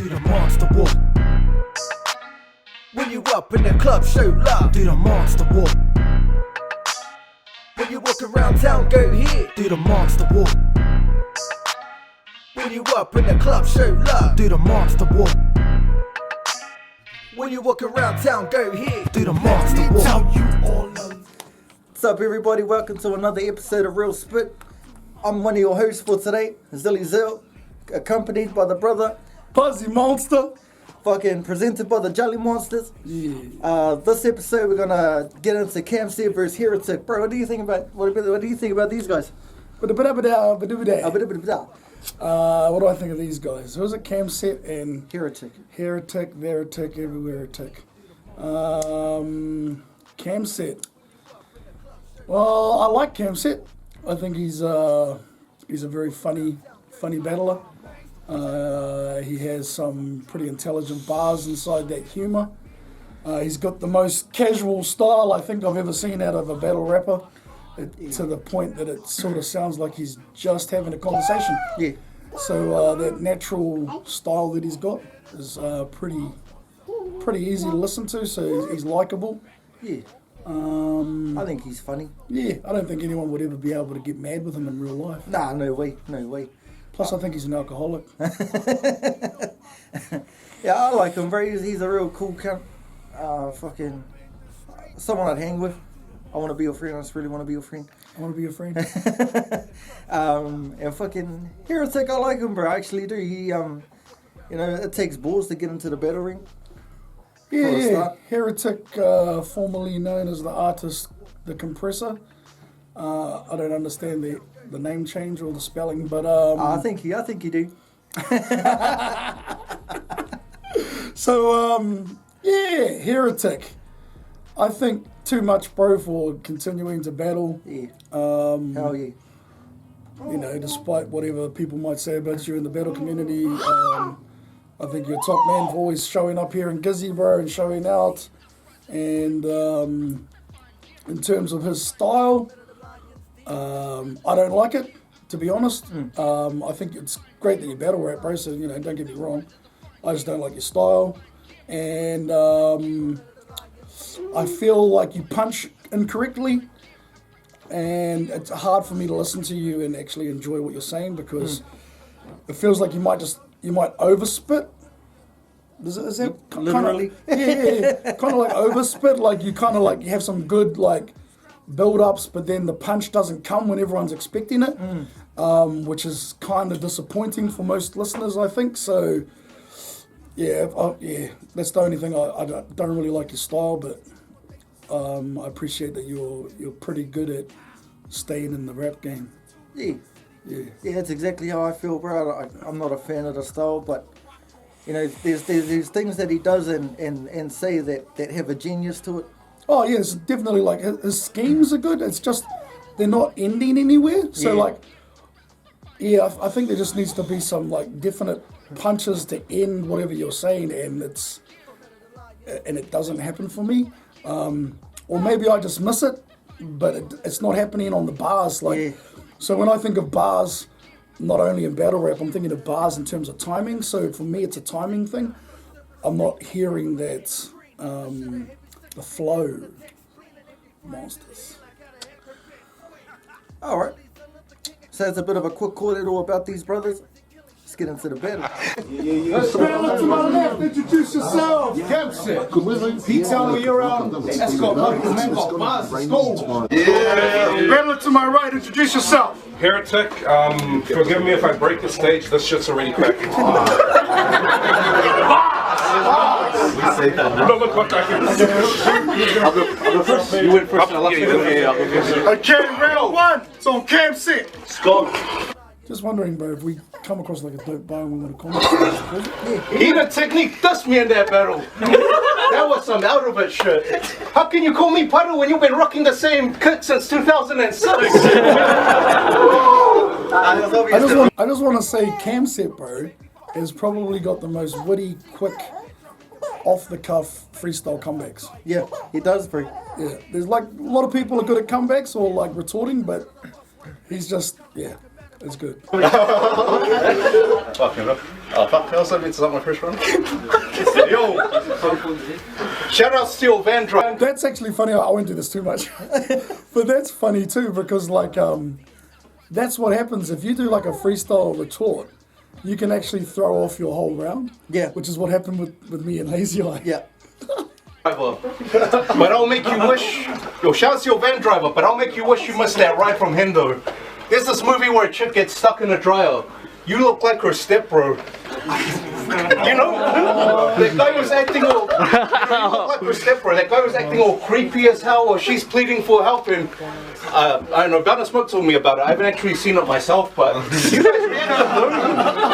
do the monster walk. When you up in the club, show love, do the monster walk. When you walk around town, go here, do the monster walk. When you up in the club, show love, do the monster walk. When you walk around town, go here, do the monster walk. What's up, everybody? Welcome to another episode of Real Spit. I'm one of your hosts for today, Zilly Zill, accompanied by the brother Puzzy Monster. Fucking presented by the Jelly Monsters. Yeah. This episode we're gonna get into Camset vs Hearatick. Bro, what do you think about these guys? What do I think of these guys? Who's it? Camset and Hearatick. Hearatick, Veritic, everywhere tick. Camset. Well, I like Camset. I think he's a very funny battler. He has some pretty intelligent bars inside that humour. He's got the most casual style I think I've ever seen out of a battle rapper, to the point that it sort of sounds like he's just having a conversation. Yeah. So that natural style that he's got is pretty easy to listen to. So he's likeable. Yeah. I think he's funny. Yeah, I don't think anyone would ever be able to get mad with him in real life. Nah, no way. Plus, I think he's an alcoholic. Yeah, I like him, bro. He's a real cool cunt. Fucking someone I'd hang with. I want to be your friend. I just really want to be your friend. I want to be your friend. And fucking Hearatick, I like him, bro. I actually do. He, it takes balls to get into the battle ring. Yeah. Hearatick, formerly known as the artist, the Compressor. I don't understand the name change or the spelling, but I think you do. So Hearatick. I think too much, bro, for continuing to battle. Yeah. Hell yeah. Despite whatever people might say about you in the battle community, I think you're top man for always showing up here in Gizzy, bro, and showing out. And in terms of his style, I don't like it, to be honest. I think it's great that you battle rap, bro, so, don't get me wrong. I just don't like your style. And I feel like you punch incorrectly. And it's hard for me to listen to you and actually enjoy what you're saying, because it feels like you might overspit. Is that literally? Yeah. Kind of like overspit. Like you have some good build-ups, but then the punch doesn't come when everyone's expecting it, which is kind of disappointing for most listeners, I think. So, that's the only thing. I don't really like your style, but I appreciate that you're pretty good at staying in the rap game. Yeah, that's exactly how I feel, bro. I'm not a fan of the style, but there's things that he does and say that have a genius to it. Oh yeah, it's definitely his schemes are good. It's just they're not ending anywhere. So I think there just needs to be some definite punches to end whatever you're saying, and it doesn't happen for me. Or maybe I just miss it, but it's not happening on the bars. So when I think of bars, not only in battle rap, I'm thinking of bars in terms of timing. So for me, it's a timing thing. I'm not hearing that the flow monsters. All right. So that's a bit of a quick corridor about these brothers. Let's get into the battle. Let's to my left. Introduce yourself. Camset. Detail where you're out. Let's go. Let's go. Yeah. Battle to my right. Introduce yourself. Hearatick, forgive me if I break the stage. This shit's already cracking. Don't look what I can. You went first. Okay, round one. It's on Camset. Let's go. Just wondering, bro, if we come across a dope bar and we want to comment. Hearatick dust me in that battle. That was some out of it shit. How can you call me puddle when you've been rocking the same kit since 2006? I just want to say Camset, bro, has probably got the most witty, quick, off-the-cuff freestyle comebacks. Yeah, he does, bro. Yeah, there's a lot of people are good at comebacks or retorting, but he's just, it's good. Fucking up. Oh fuck, I also meant to start my first run. Yo! Shout out Steel Van Drive. That's actually funny. I won't do this too much. But that's funny too because like that's what happens if you do like a freestyle retort. You can actually throw off your whole round. Yeah. Which is what happened with me and Lazy Eye. Yeah. But I'll make you wish. Yo, shout out to your van driver, but I'll make you wish you missed that ride from Hendo. There's this movie where a chick gets stuck in a dryer. You look like her stepbro. You know? That guy was acting all. You look like her stepbro. That guy was acting all creepy as hell, or she's pleading for help, and I don't know. Gunner Smoke told me about it. I haven't actually seen it myself, but you guys reacted though.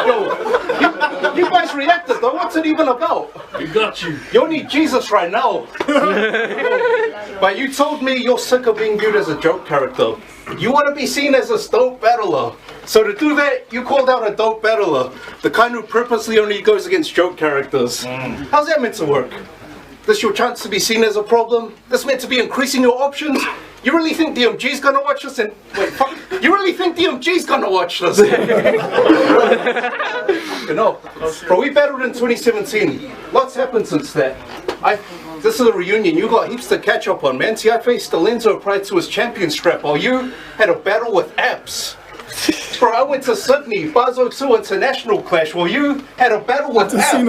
Yo, you guys reacted though. What's it even about? We got you. You need Jesus right now. But you told me you're sick of being viewed as a joke character. You want to be seen as a dope battler. So to do that, you called out a dope battler. The kind who purposely only goes against joke characters. How's that meant to work? This your chance to be seen as a problem? This meant to be increasing your options? You really think DMG's gonna watch this? And wait, fuck. You really think DMG's gonna watch this? No. Bro, we battled in 2017. Lots happened since that. This is a reunion. You got heaps to catch up on, man. See, I faced Alenzo prior to his champion strap, while you had a battle with apps. Bro, I went to Sydney, Bazo 2 International Clash, while you had a battle with apps.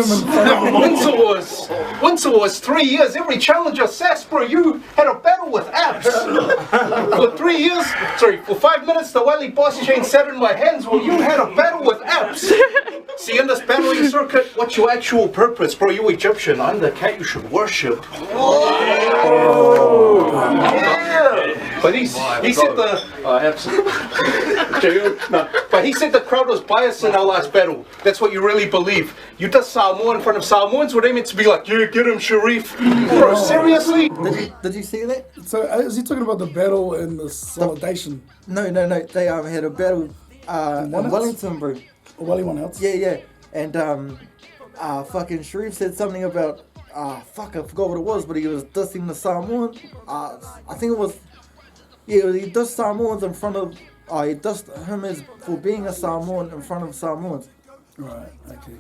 Winter was 3 years. Every challenger sass, bro, you had a battle with apps. For 3 years, for 5 minutes, the Wally boss chain sat in my hands, while you had a battle with apps. See, in this battling circuit, what's your actual purpose, bro? You Egyptian. I'm the cat you should worship. Yeah. But he said the. But he said the crowd was biased in our last battle. That's what you really believe. You did Samoa in front of Samoans, were they meant to be like, yeah, get him, Sharif? Bro, seriously? Did you see that? So is he talking about the battle and the solidation? No. They had a battle in Wellington, bro. Wally one else? Yeah. And fucking Sharif said something about fuck, I forgot what it was, but he was dissing the Samoans. I think it was, yeah, he dissed Samoans in front of. He dissed him as for being a Samoan in front of Samoans. Right, okay.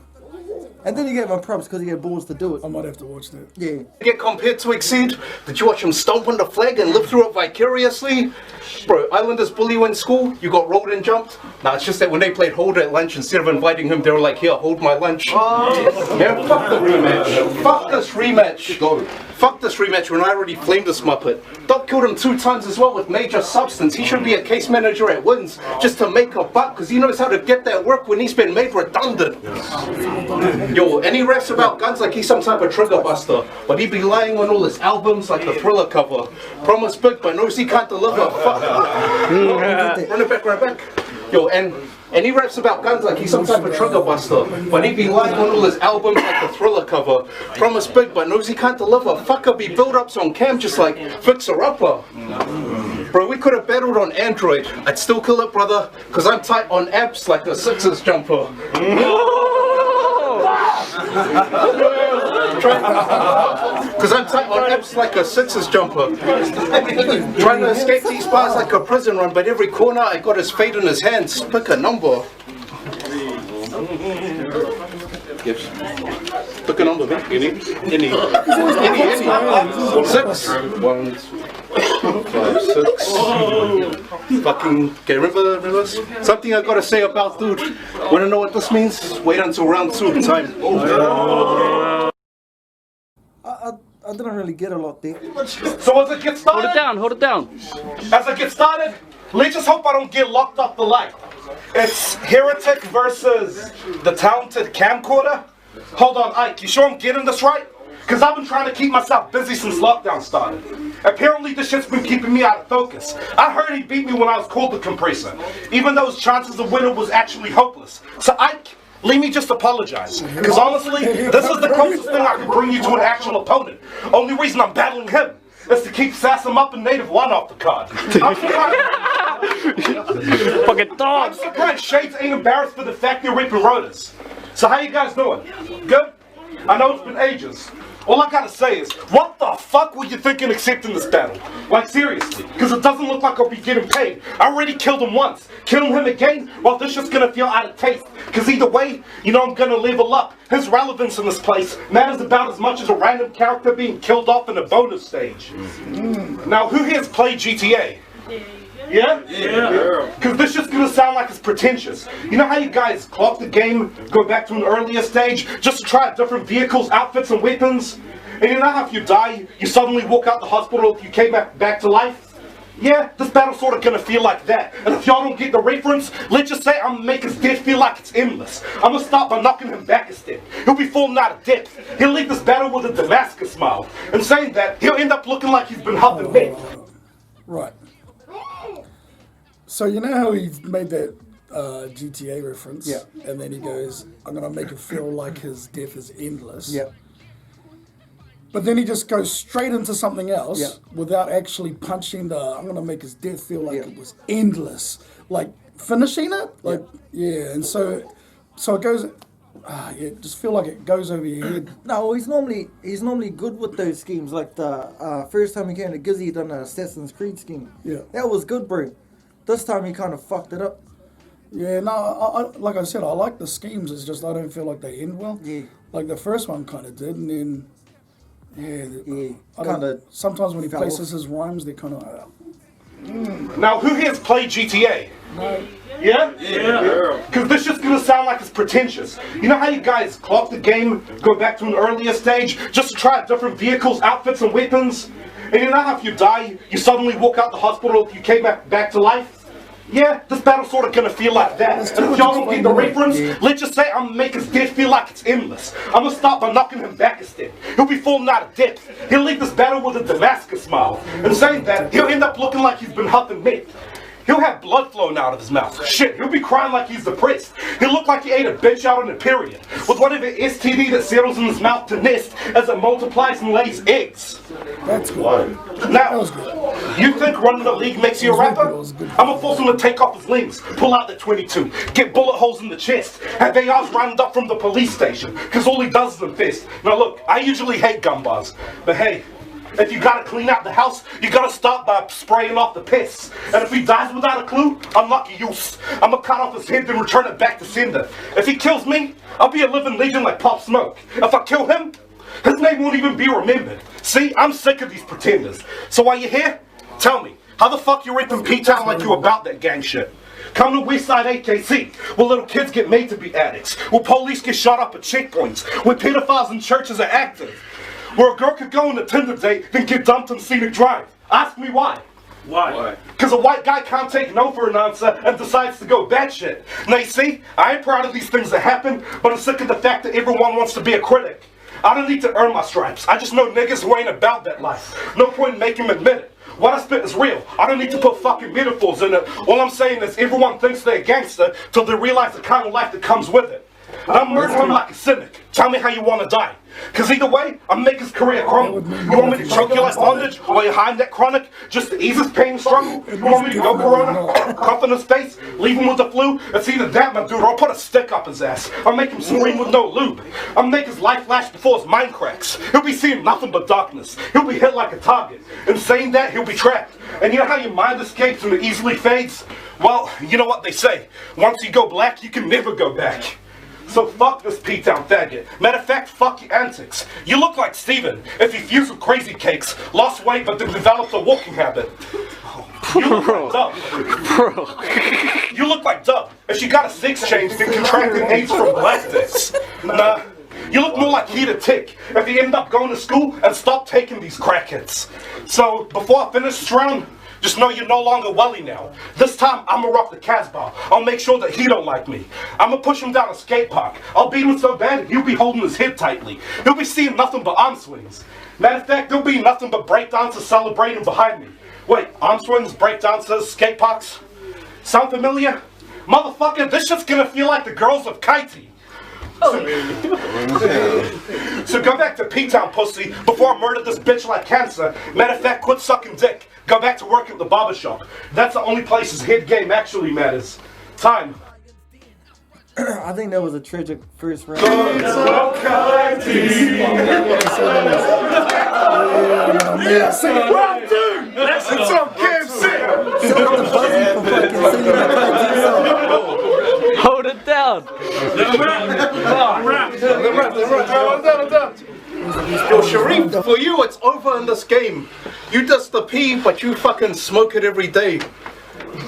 And then he gave him props because he had balls to do it. I might have to watch that. Yeah. Get compared to Exceed? Did you watch him stomp on the flag and live through it vicariously? Bro, Islanders bully you in school? You got rolled and jumped? Nah, it's just that when they played hold at lunch, instead of inviting him, they were like, here, hold my lunch. Yeah, fuck the rematch. Fuck this rematch. Fuck this rematch when I already flamed this Muppet. Doc killed him 2 times as well with major substance. He should be a case manager at Wins just to make a buck because he knows how to get that work when he's been made redundant. Yo, and he raps about guns like he's some type of trigger buster, but he be lying on all his albums like the Thriller cover. Promise big, but knows he can't deliver. Fuck. Run it back. Yo, and he raps about guns like he's some type of trigger buster, but he be lying on all his albums like the Thriller cover. Promise big, but knows he can't deliver. Fucker be build-ups on cam just like Fixer-Upper. Bro, we could have battled on Android. I'd still kill it, brother, because I'm tight on apps like a Sixers jumper. Because I'm tight on apps like a Sixers jumper. Trying to escape these bars like a prison run, but every corner I got his fate in his hands. Pick a number. Yes. Pick a number, man. Any. 6. 1, 5, 6. Fucking. Okay, remember this? Something I gotta say about dude. Wanna know what this means? Wait until round 2 time. I didn't really get a lot there. So as it gets started, Hold it down. As I get started, let's just hope I don't get locked up the light. It's Hearatick versus the talented camcorder. Hold on, Ike, you sure I'm getting this right? Because I've been trying to keep myself busy since lockdown started. Apparently this shit's been keeping me out of focus. I heard he beat me when I was called the compressor, even though his chances of winning was actually hopeless. So Ike, let me just apologize. Because honestly, this is the closest thing I can bring you to an actual opponent. Only reason I'm battling him is to keep Sassum up and Native 1 off the card. Fucking dog. I'm surprised Shades ain't embarrassed for the fact they're ripping rotors. So how you guys doing? Good? I know it's been ages. all I gotta say is, what the fuck were you thinking accepting this battle? Like seriously, because it doesn't look like I'll be getting paid. I already killed him once. Killing him again, well this shit's gonna feel out of taste. Because either way, I'm gonna level up. His relevance in this place matters about as much as a random character being killed off in a bonus stage. Now who here's played GTA? Yeah? Yeah. Because this shit's gonna sound like it's pretentious. You know how you guys clock the game, go back to an earlier stage, just to try out different vehicles, outfits, and weapons? And you know how if you die, you suddenly walk out the hospital if you came back to life? Yeah, this battle's sort of gonna feel like that. And if y'all don't get the reference, let's just say I'm gonna make his death feel like it's endless. I'm gonna start by knocking him back a step. He'll be falling out of depth. He'll leave this battle with a Damascus smile. And saying that, he'll end up looking like he's been huffing meth. Right. So you know how he made that GTA reference? Yeah. And then he goes, I'm going to make it feel like his death is endless. Yeah. But then he just goes straight into something else Yeah. without actually punching I'm going to make his death feel like it was endless. Like finishing it? Like, yeah. And so it goes, just feel like it goes over your head. No, he's normally good with those schemes. Like the first time he came to Gizzy, he done an Assassin's Creed scheme. Yeah. That was good, bro. This time he kind of fucked it up. Yeah, no, I like I said, I like the schemes. It's just I don't feel like they end well. Yeah. Like the first one kind of did, and then Kinda sometimes when he fell places off. his rhymes, they kind of. Now who here's played GTA? No. Yeah? Yeah. Because this shit's gonna sound like it's pretentious. You know how you guys clock the game, go back to an earlier stage, just to try out different vehicles, outfits, and weapons? And you know how if you die, you suddenly walk out the hospital if you came back to life? Yeah, this battle's sort of gonna feel like that. And if y'all don't get the reference, let's just say I'm gonna make his death feel like it's endless. I'm gonna start by knocking him back a step. He'll be falling out of depth. He'll leave this battle with a Damascus smile. And saying that, he'll end up looking like he's been huffing meth. He'll have blood flowing out of his mouth. Shit, he'll be crying like he's depressed. He'll look like he ate a bitch out on a period, with whatever STD that settles in his mouth to nest as it multiplies and lays eggs. That's good. Now, was good. you think running the league makes you a rapper? I'm gonna force him to take off his limbs, pull out the 22, get bullet holes in the chest, have ARs rounded up from the police station, cause all he does is infest. Now look, I usually hate gun bars, but hey, if you gotta clean out the house, you gotta start by spraying off the piss. And if he dies without a clue, unlucky use. I'ma cut off his head and return it back to sender. If he kills me, I'll be a living legend like Pop Smoke. If I kill him, his name won't even be remembered. See, I'm sick of these pretenders. So while you're here, tell me, how the fuck you ripping P-Town like you about that gang shit? Come to Westside AKC, where little kids get made to be addicts, where police get shot up at checkpoints, where pedophiles in churches are active, where a girl could go on a Tinder date, then get dumped on Scenic Drive. Ask me why. Why? Because a white guy can't take no for an answer and decides to go batshit. Now you see, I ain't proud of these things that happen, but I'm sick of the fact that everyone wants to be a critic. I don't need to earn my stripes. I just know niggas who ain't about that life. No point in making them admit it. What I spit is real. I don't need to put fucking metaphors in it. All I'm saying is everyone thinks they're a gangster till they realize the kind of life that comes with it. And I'm murdering him like a cynic. Tell me how you want to die. Because either way, I'm making his career crumble. You want me to choke you like bondage while you're hiding that chronic just to ease his pain and struggle? You want me to go corona, cough in his face, leave him with the flu? It's either that, my dude, or I'll put a stick up his ass. I'll make him scream with no lube. I'll make his life flash before his mind cracks. He'll be seeing nothing but darkness. He'll be hit like a target. In saying that, he'll be trapped. And you know how your mind escapes and it easily fades? Well, you know what they say. Once you go black, you can never go back. So fuck this P-Town faggot. Matter of fact, fuck your antics. You look like Steven if he fused with crazy cakes, lost weight but then developed a walking habit. You look like Dub. You look like Dub if she got a sex change then contracted AIDS from black dicks. Nah. You look more like Hearatick if you end up going to school and stop taking these crackheads. So before I finish this round, just know you're no longer Welly now. This time, I'ma rock the Casbah. I'll make sure that he don't like me. I'ma push him down a skate park. I'll beat him so bad, he'll be holding his head tightly. He'll be seeing nothing but arm swings. Matter of fact, there'll be nothing but breakdancers celebrating behind me. Wait, arm swings, breakdancers, skate parks? Sound familiar? Motherfucker, this shit's gonna feel like the girls of Kaiti. So go back to P-Town, pussy, before I murder this bitch like cancer. Matter of fact, quit sucking dick. Go back to work at the barbershop. That's the only place his head game actually matters. Time. I think that was a tragic first round. Round 2! It's on Camset! Hold it down. I'm done. Yo, Sharif, for you, it's over in this game. You dust the pee, but you fucking smoke it every day.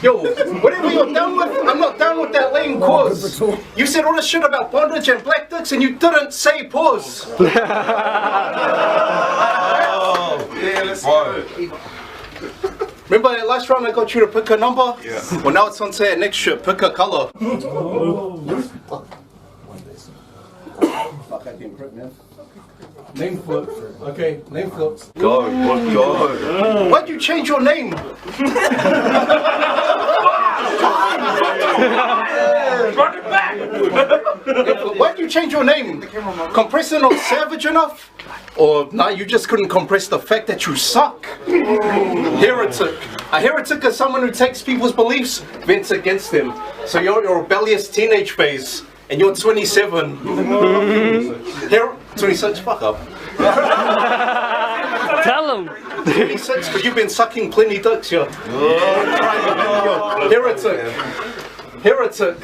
Yo, whatever you're done with, I'm not down with that lame cause. You said all this shit about bondage and black dicks and you didn't say pause. Remember that last round I got you to pick a number? Yeah. Well, now it's on to that next shit, pick a color. Fuck, I can't print, man. Name flip. Okay, name flips. Go. Why'd you change your name? Run it back! Why'd you change your name? Compressing not savage enough? Or nah, you just couldn't compress the fact that you suck? Heretic. A heretic is someone who takes people's beliefs, vents against them. So you're in your rebellious teenage phase, and you're 27. 26, fuck up. Tell him. 26, because you've been sucking plenty dicks, yeah. Heretic.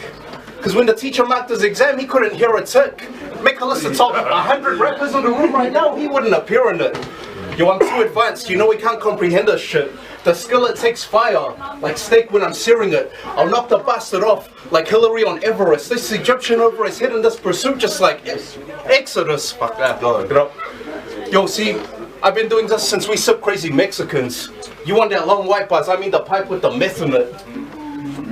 Because when the teacher marked his exam, he couldn't hear a tick. Make a list of top 100 rappers in the room right now, he wouldn't appear in it. Yo, I'm too advanced, you know we can't comprehend this shit. The skillet takes fire, like steak when I'm searing it. I'll knock the bastard off, like Hillary on Everest. This Egyptian over his head in this pursuit, just like Exodus. Fuck that, get up. Yo, see, I've been doing this since we sip crazy Mexicans. You want that long white buzz, I mean the pipe with the meth in it.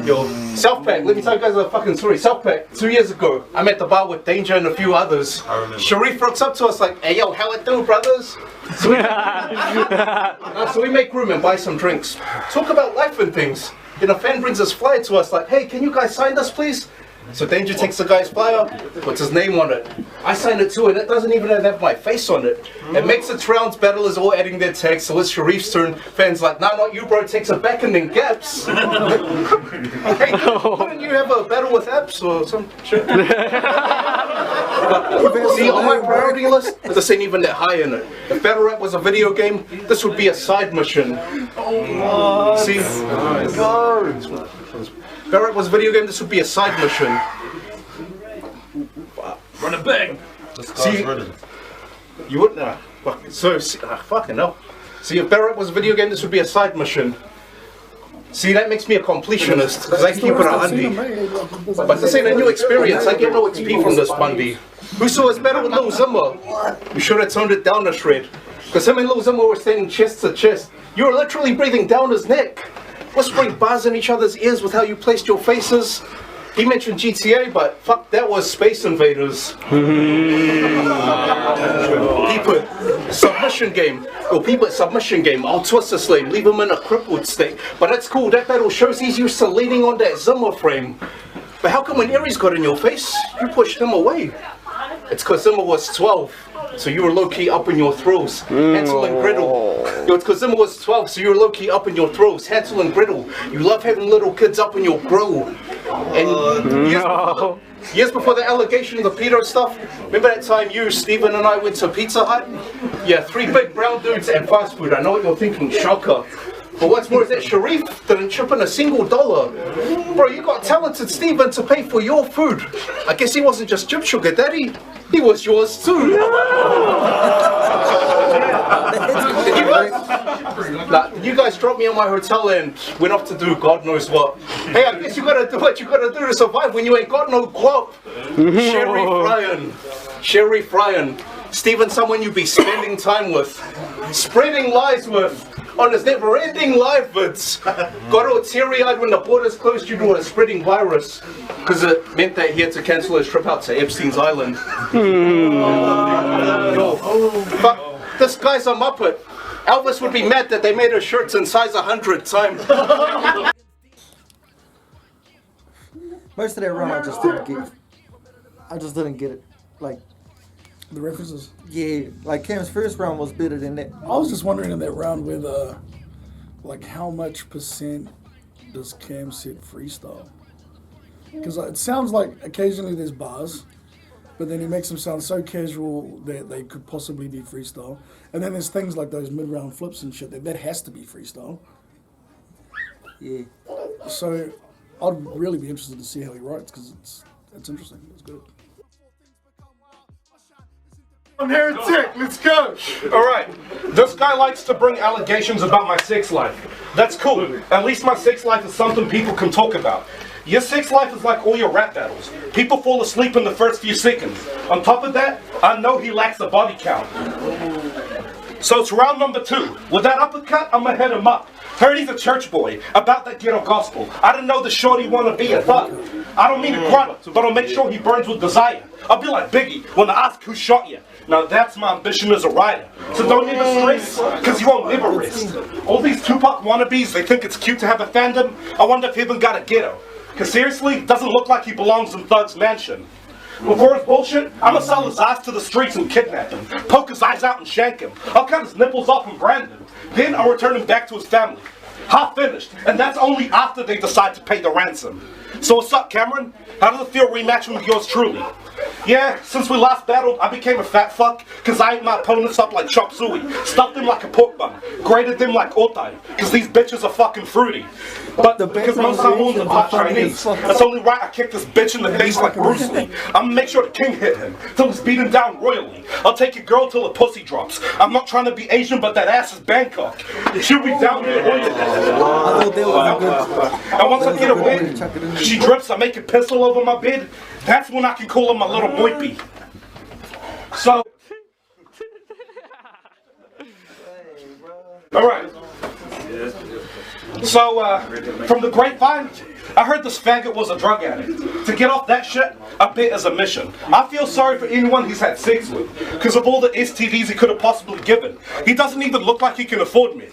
Yo, South Pack, let me tell you guys a fucking story. South Pack, 2 years ago, I'm at the bar with Danger and a few others. Sharif rocks up to us like, hey yo, how it do, brothers? So we make room and buy some drinks. Talk about life and things. Then a fan brings his flyer to us like, hey, can you guys sign this please? So Danger takes the guy's flyer, puts his name on it. I sign it too, and it doesn't even have my face on it. It makes its rounds, battlers all adding their tags, so it's Sharif's turn. Fans like, nah, not you bro, takes it back and then gaps. Hey, wouldn't you have a battle with apps or some shit? See, on my priority list, this ain't even that high in it. If battle rap was a video game, this would be a side mission. See? If battle rap was a video game, this would be a side mission. Run it back! See, you wouldn't. Fucking hell. See, if battle rap was a video game, this would be a side mission. See, that makes me a completionist, because I keep it a handy. But this ain't a new experience, I get no XP from this Bundy. Who saw his battle with Lil Zimmer? You should have toned it down a shred. Because him and Lil Zimmer were standing chest to chest. You were literally breathing down his neck. Whispering bars in each other's ears with how you placed your faces. He mentioned GTA, but fuck, that was Space Invaders. People, submission game. Yo, people, submission game. I'll twist this lane, leave him in a crippled state. But that's cool, that battle shows he's used to leaning on that Zimmer frame. But how come when Aries got in your face, you pushed him away? It's because Zimmer was 12. So you were low-key up in your throws. Hansel and Gretel. Yo, it's because Zimmer was 12, so you were low-key up in your throws. Hansel and Gretel. You love having little kids up in your grill. And years before the allegation of the pedo stuff, remember that time you, Steven, and I went to Pizza Hut? Yeah, 3 big brown dudes and fast food. I know what you're thinking, shocker. But what's more is that Sharif didn't chip in a single dollar. Bro, you got talented Steven to pay for your food. I guess he wasn't just Chip Sugar Daddy, he was yours too. You guys dropped me in my hotel and went off to do God knows what. Hey, I guess you gotta do what you gotta do to survive when you ain't got no guap. Sharif Ryan. Steven, someone you be spending time with. Spreading lies with. On his never-ending live vids. Got all teary-eyed when the borders closed due to a spreading virus. Because it meant that he had to cancel his trip out to Epstein's Island. Fuck, this guy's a muppet. Elvis would be mad that they made his shirts in size 100 times. Most of that run I just didn't get it. Like, The references. yeah, like Cam's first round was better than that. I was just wondering in that round with, like, how much percent does Camset freestyle? Because it sounds like occasionally there's bars, but then he makes them sound so casual that they could possibly be freestyle. And then there's things like those mid-round flips and shit that has to be freestyle. Yeah. So I'd really be interested to see how he writes because it's interesting. It's good. I'm Hearatick, let's go. All right. This guy likes to bring allegations about my sex life. That's cool. At least my sex life is something people can talk about. Your sex life is like all your rap battles. People fall asleep in the first few seconds. On top of that, I know he lacks a body count. So it's round number 2. With that uppercut, I'ma head him up. Heard he's a church boy, about that ghetto gospel. I didn't know the shorty wanna be a thug. I don't mean to grunt, but I'll make sure he burns with desire. I'll be like Biggie when I ask who shot you. Now that's my ambition as a writer. So don't even stress, cause you won't never rest. All these Tupac wannabes, they think it's cute to have a fandom. I wonder if he even got a ghetto. Cause seriously, it doesn't look like he belongs in Thug's mansion. Before his bullshit, I'ma sell his ass to the streets and kidnap him. Poke his eyes out and shank him. I'll cut his nipples off and brand him. Then I'll return him back to his family. Half finished, and that's only after they decide to pay the ransom. So what's up, Cameron? How does it feel rematching with yours truly? Yeah, since we last battled, I became a fat fuck, cause I ate my opponents up like chop suey, stuffed them like a pork bun, grated them like otai, cause these bitches are fucking fruity. But because most Samoans are part Chinese, it's only right I kick this bitch in the face like Bruce Lee. I'ma make sure the king hit him, till he's beaten down royally. I'll take your girl till the pussy drops. I'm not trying to be Asian, but that ass is Bangkok. She'll be down here royally. I thought that was a good. And once I get a win, she drips, I make a pistol over my bed. That's when I can call her my little moipy. So, alright. So, from the grapevine, I heard this faggot was a drug addict. To get off that shit, I bet is a mission. I feel sorry for anyone he's had sex with, because of all the STDs he could have possibly given. He doesn't even look like he can afford me.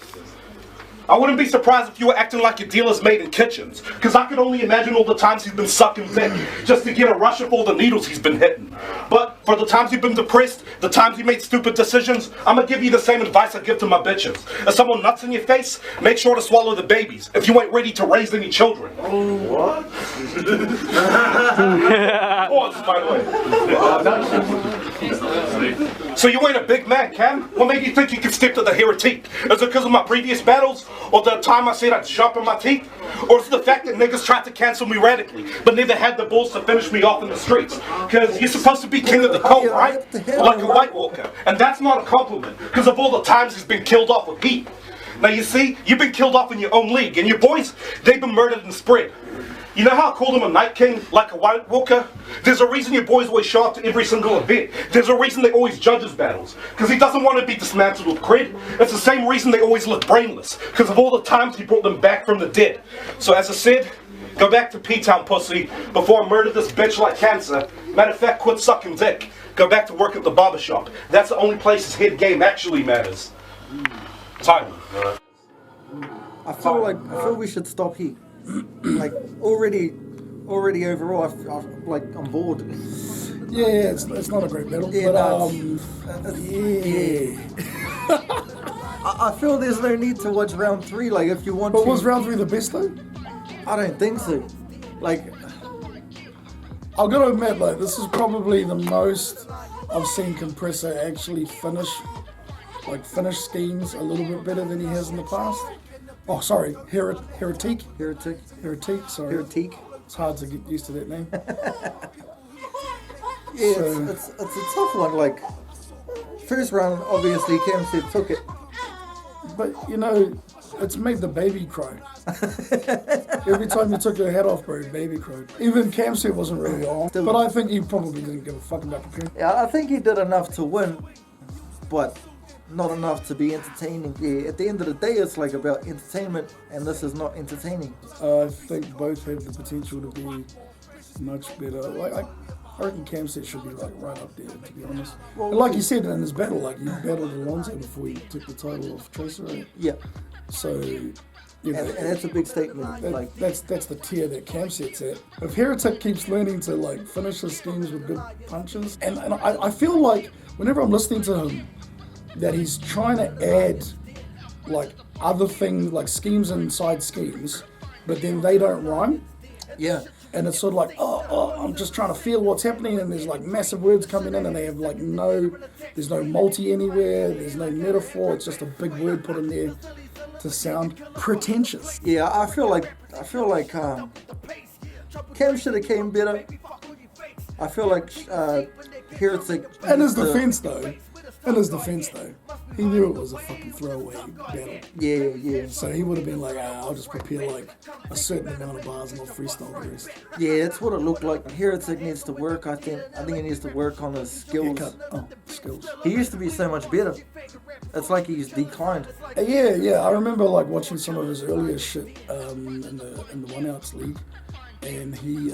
I wouldn't be surprised if you were acting like your dealer's made in kitchens, because I could only imagine all the times he's been sucking dick just to get a rush of all the needles he's been hitting. But for the times you've been depressed, the times you made stupid decisions, I'm gonna give you the same advice I give to my bitches. If someone nuts in your face, make sure to swallow the babies if you ain't ready to raise any children. What? Pause, by the way. So you ain't a big man, Cam? What made you think you could step to the Hearatick? Is it because of my previous battles? Or the time I said I'd sharpen my teeth? Or is it the fact that niggas tried to cancel me radically, but never had the balls to finish me off in the streets? Because you're supposed to be king of the cold, right? Like a White Walker. And that's not a compliment, because of all the times he's been killed off with heat. Now you see, you've been killed off in your own league, and your boys, they've been murdered and spread. You know how I called him a Night King, like a White Walker? There's a reason your boys always show up to every single event. There's a reason they always judge his battles. Because he doesn't want to be dismantled with cred. It's the same reason they always look brainless. Because of all the times he brought them back from the dead. So as I said, go back to P-Town, pussy, before I murder this bitch like cancer. Matter of fact, quit sucking dick. Go back to work at the barbershop. That's the only place his head game actually matters. Time. I feel we should stop here. Like already overall, I'm bored. Yeah, it's not a great battle, Yeah, but yeah. I feel there's no need to watch round 3. Like if you want to. But was round 3 the best though? I don't think so. Like I've got to admit, like this is probably the most I've seen Compressor actually finish schemes a little bit better than he has in the past. Oh, sorry, Hearatick, sorry. Hearatick. It's hard to get used to that name. Yeah, so, it's a tough one. Like first round, obviously Camset took it, but you know, it's made the baby cry. Every time you took your head off, bro, baby cried. Even Camset wasn't really on, but I think he probably didn't give a fuck about preparing. Yeah, I think he did enough to win, but not enough to be entertaining. Yeah, at the end of the day, it's like about entertainment, and this is not entertaining. I think both have the potential to be much better. Like I reckon Camset should be like right up there, to be honest. Well, and like you said in his battle, like you battled Alonso before he took the title off Tracer, right? Yeah. So, you know, and that's a big statement. That's the tier that Camset's at. If Hearatick keeps learning to like finish his schemes with good punches, and I feel like whenever I'm listening to him, that he's trying to add like other things, like schemes inside schemes, but then they don't rhyme. Yeah. and it's sort of like, I'm just trying to feel what's happening, and there's like massive words coming in, and they have like there's no multi anywhere, there's no metaphor, it's just a big word put in there to sound pretentious. Yeah, I feel like Cam should have came better. I feel like Hearatick. In his defense though, he knew it was a fucking throwaway battle. Yeah. So he would have been like, I'll just prepare like a certain amount of bars and I'll freestyle the rest. Yeah, that's what it looked like. Hearatick needs to work, I think he needs to work on his skills. Skills. He used to be so much better. It's like he's declined. Yeah. I remember like watching some of his earlier shit in the One Outs League, and he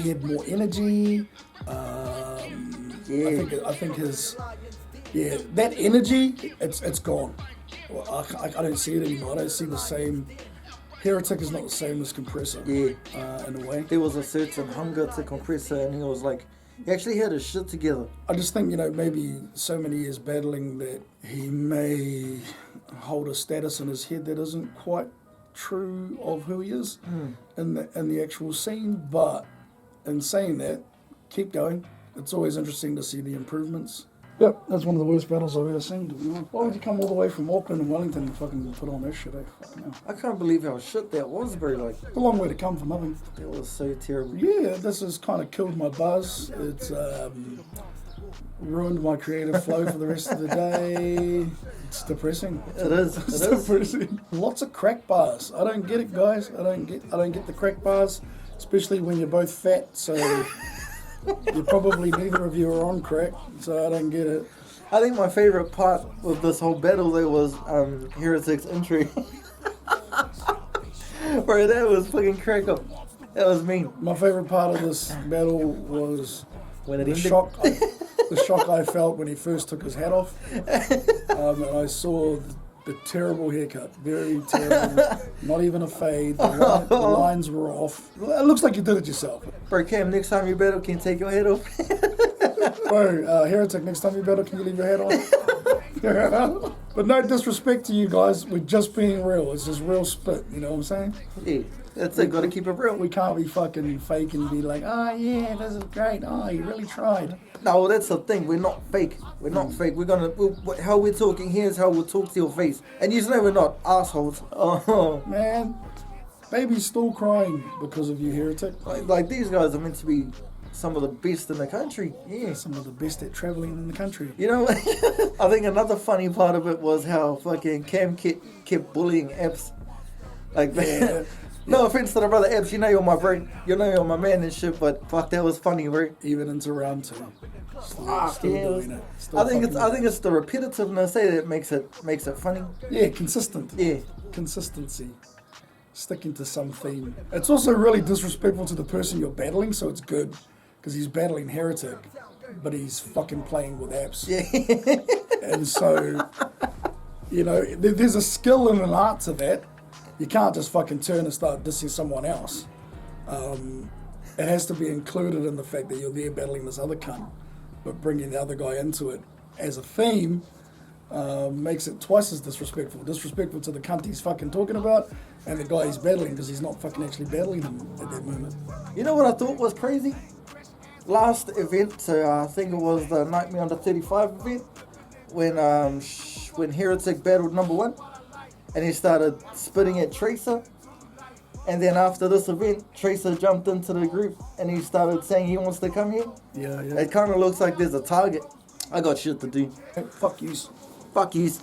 had more energy. I think his that energy it's gone. Well, I don't see it anymore. I don't see the same. Hearatick is not the same as Compressor. Yeah, in a way. There was a certain hunger to Compressor, and he was like, he actually had his shit together. I just think, maybe so many years battling that he may hold a status in his head that isn't quite true of who he is in the actual scene. But in saying that, keep going. It's always interesting to see the improvements. Yep, that's one of the worst battles I've ever seen. Why would you come all the way from Auckland and Wellington and fucking put on that shit? Fucking hell. I can't believe how shit that was, bro. Like, it's a long way to come for nothing. It was so terrible. Yeah, this has kind of killed my buzz. It's ruined my creative flow for the rest of the day. It's depressing. It is. It's depressing. Lots of crack bars. I don't get it, guys. I don't get the crack bars, especially when you're both fat. So you probably neither of you are on crack. So I don't get it. I think my favorite part of this whole battle there was Hearatick's entry. Bro, that was fucking crack up. That was mean. My favorite part of this battle was when it the shock. The shock I felt when he first took his hat off, and I saw the terrible haircut, very terrible, not even a fade, the lines were off. It looks like you did it yourself. Bro, Cam, next time you battle, can you take your head off? Bro, Hearatick, next time you battle, can you leave your head on? But no disrespect to you guys, we're just being real. It's just real spit, you know what I'm saying? Yeah, that's it, gotta keep it real. We can't be fucking fake and be like, yeah, this is great, you really tried. No, that's the thing, we're not fake. We're not fake. How we're talking here is how we'll talk to your face. And you know we're not assholes. Oh. Man, baby's still crying because of you, Hearatick. Like these guys are meant to be some of the best in the country. Yeah. Some of the best at travelling in the country. You know, I think another funny part of it was how fucking Cam kept bullying Epps. Like, yeah. No offense to the brother Epps, you know you're my bro, you know you're my man and shit, but fuck, that was funny, bro. Even into round two. I think it's the repetitiveness that makes it funny. Yeah, consistent. Yeah. Consistency. Sticking to some theme. It's also really disrespectful to the person you're battling, so it's good. Because he's battling Hearatick, but he's fucking playing with apps. Yeah. And so, there's a skill and an art to that. You can't just fucking turn and start dissing someone else. It has to be included in the fact that you're there battling this other cunt, but bringing the other guy into it as a theme makes it twice as disrespectful. Disrespectful to the cunt he's fucking talking about and the guy he's battling because he's not fucking actually battling him at that moment. You know what I thought was crazy? Last event, so I think it was the Nightmare Under 35 event, when Hearatick battled number 1, and he started spitting at Tracer, and then after this event, Tracer jumped into the group and he started saying he wants to come here. Yeah. It kind of looks like there's a target. I got shit to do. Hey, fuck yous. Fuck yous.